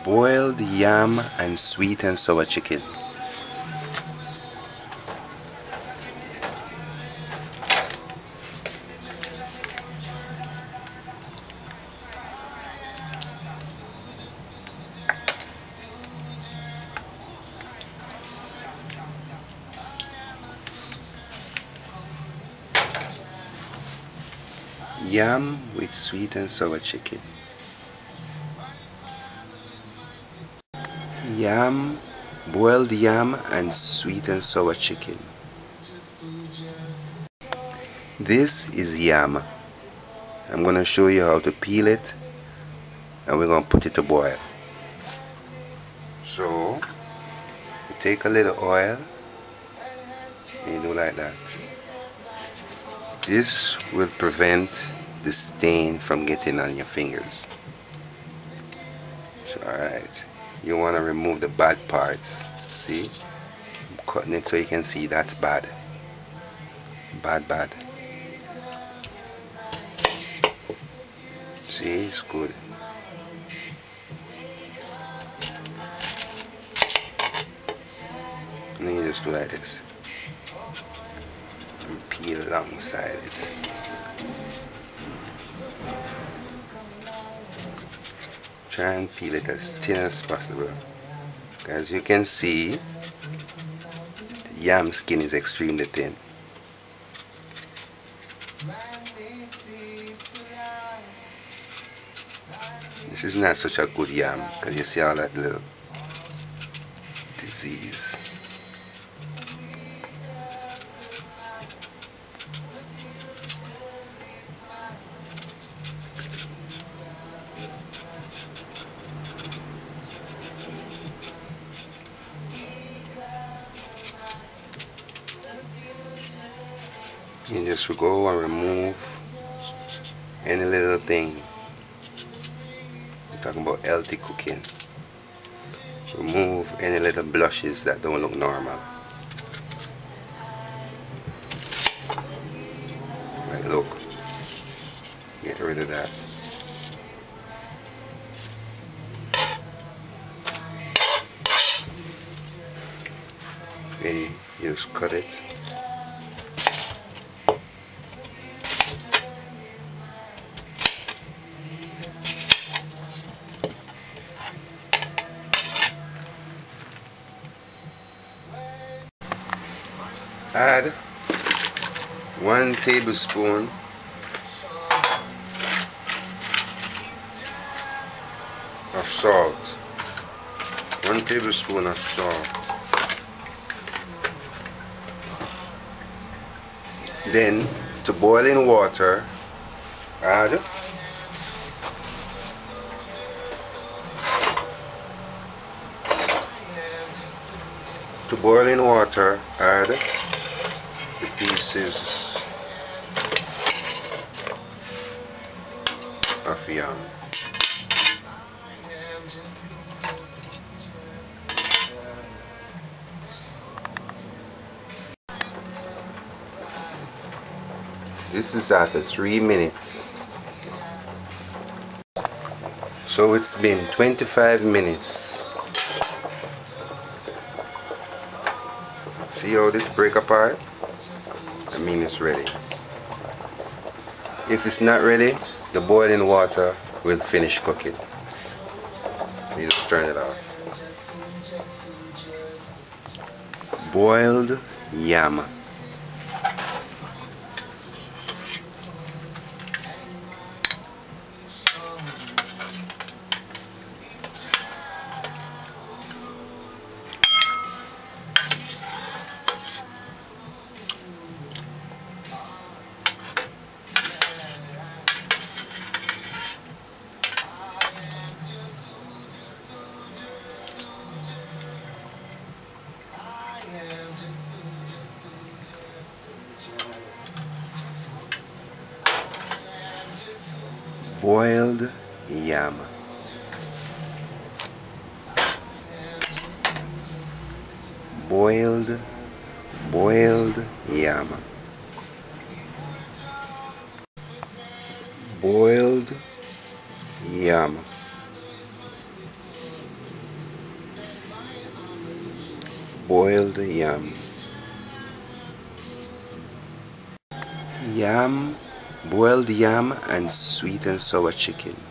boiled yam and sweet and sour chicken. Yam with sweet and sour chicken. Yam, boiled yam and sweet and sour chicken. This is yam. I'm going to show you how to peel it and we're going to put it to boil. So, you take a little oil and you do like that. This will prevent the stain from getting on your fingers. So, alright, you want to remove the bad parts. See? I'm cutting it so you can see that's bad. Bad. See, it's good. And then you just do like this. And peel alongside it. Try and peel it as thin as possible. As you can see, the yam skin is extremely thin. This is not such a good yam because you see all that little disease. You just go and remove any little thing. I'm talking about healthy cooking. Remove any little blushes that don't look normal. Like look, get rid of that. Then you just cut it. Add 1 tablespoon of salt. 1 tablespoon of salt. Then to boiling water, add the pieces of yam. This is after 3 minutes. So it's been 25 minutes. See how this break apart? I mean it's ready. If it's not ready, the boiling water will finish cooking. You just turn it off. Boiled yam. Boiled yam. Boiled yam. Boiled yam. boiled yam. Yam, boiled yam and sweet and sour chicken.